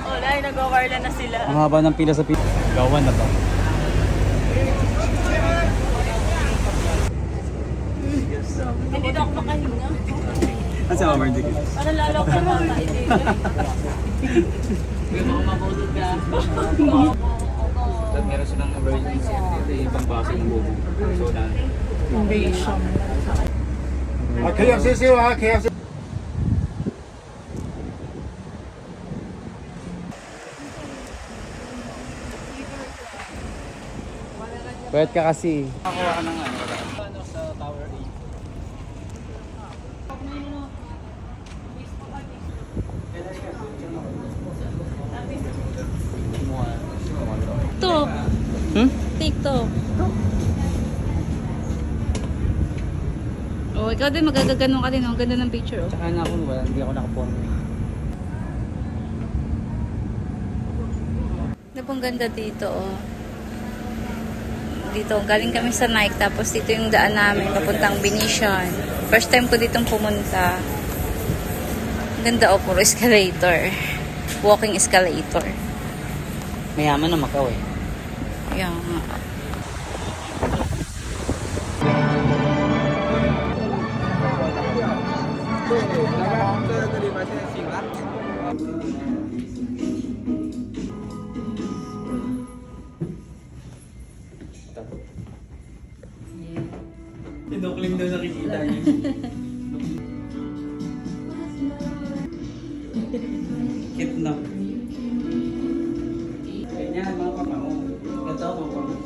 Wala, nag-warla na sila. Ang haba ng pila sa pila. Gawan na ba? Hindi na ako makahinga. Kasi emergency ka. Para lalo ako makakainin. May mga mabulog ka. At meron silang emergency. Ito yung ibang baso ng bubo. So, na. Invasion. KFC siya ha, KFC. Pwede ka kasi. Nakakuha ka ng ano sa Tower 8. TikTok. TikTok. Oh, ikaw din magagaganon ka din. Ang ganda ng picture. Oh. Tsaka na ako, hindi ako nakaporn. Ano pong ganda dito, oh. Dito, galing kami sa Nike, tapos dito yung daan namin, papuntang Venetian. First time ko ditong pumunta. Ganda, oh, puro escalator. Walking escalator. Mayaman na Macau eh. Ayan nga. Tinukling daw nakikita niyo. Kidnap. Ganyan, mga pamao. Ito, mga pamao.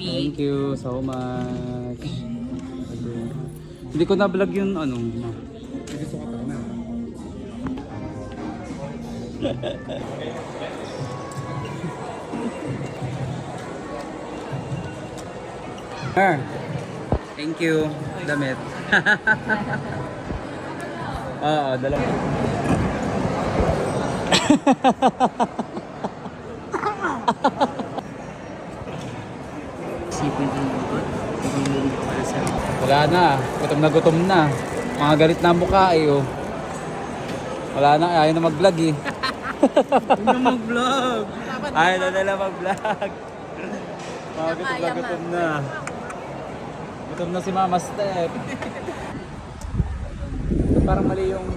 Thank you so much. Hindi ko na-vlog yung ano. Gusto ka pa na. Thank you. Damit. Oo, dalawa. Wala na, gutom na. Mga galit na ang mukha eh oh. Wala na, ayaw na mag-vlog eh. Ayaw na mag-vlog. Ayaw na nila mag-vlog. Mga gutom na. Gutom na si Mama Steph. Parang mali yung...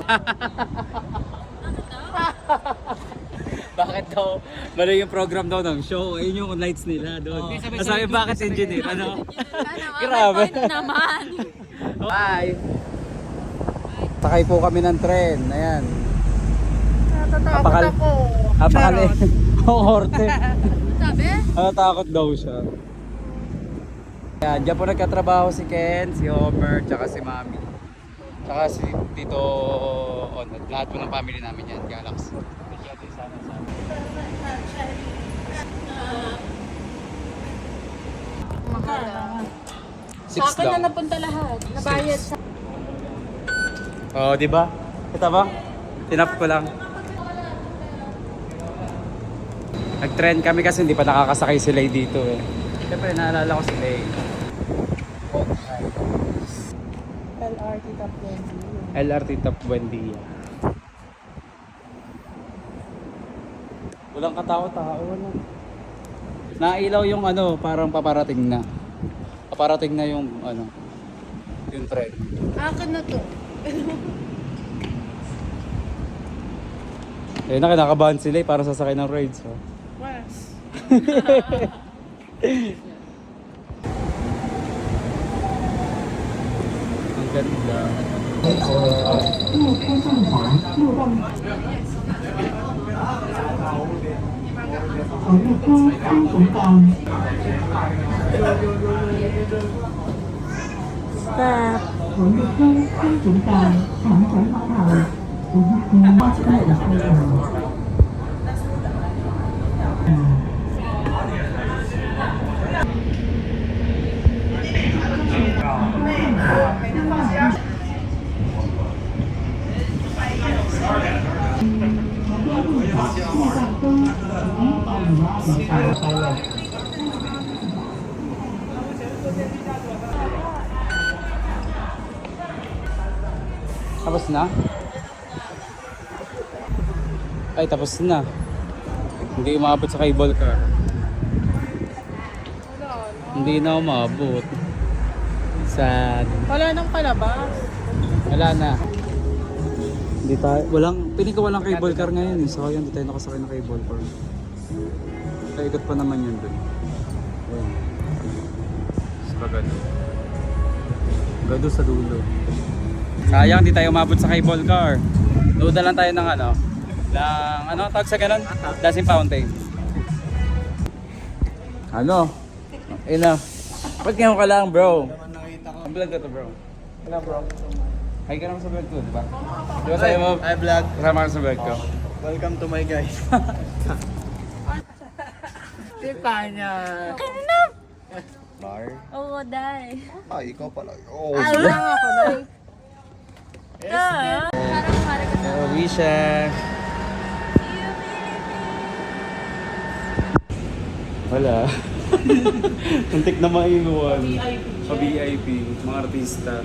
Bakit daw? Mali yung program daw ng show. Ayun yung lights nila doon. Sabi bakit engineer? Ano? Grabe. Naman. Bye! Sakay po kami ng tren. Ayan. Natatakot ako. Napakali. Ang horte. Sabi? Natatakot daw siya. Ayan, dyan po nagkatrabaho si Ken, si Homer, tsaka si Mami. Tsaka si Tito Onat. Lahat po ng family namin yan, Galaxy. Sa akin na napunta lahat. Nabayad sa... Oh, di ba? Kita ba? Tinap ko lang. Nag-trend kami kasi hindi pa nakakasakay si Lay dito eh. Siyempre naalala ko si Lay. LRT Top 20. LRT Top Buendia. Walang katao-tao ano. Nailaw yung ano, parang paparating na. Paparating na yung ano, yung tren. Akin na to. Eh, kinakabahan sila eh, para sasakay ng rides. Oh. Was. Ang ganda. 红绿街三重站。 Stop. 红绿街三重站长城码头，红绿街三重站。 Ang Tapos na? Ay, tapos na. Hindi umabot sa cable car. Hindi na umabot. Sad. Wala nang palabas. Wala na. Hindi tayo, piling ko walang cable car ngayon eh. So yun, hindi tayo nakasakay ng cable car. Kaikot pa naman yun dun. Ayun. Sa gado. Gado sa dulo. Sayang, hindi tayo umabot sa cable car. Duda lang tayo ng tawag sa ganun? Dancing fountain. Ano? Ina. Ba't ngayon ka lang, bro? Ang vlog ka to, bro. Wala bro. Hi ka naman sa vlog ko, di ba? Di ba sa'yo mo? Hi vlog. Kasama ka sa vlog ko. Welcome to my guys. Tipanya. Bar? Oo, dai. Ay, ikaw pala. Oh, Wala nga ako na. Wisha. Wala. Antik na mainuwan. Sa VIP, mga artista.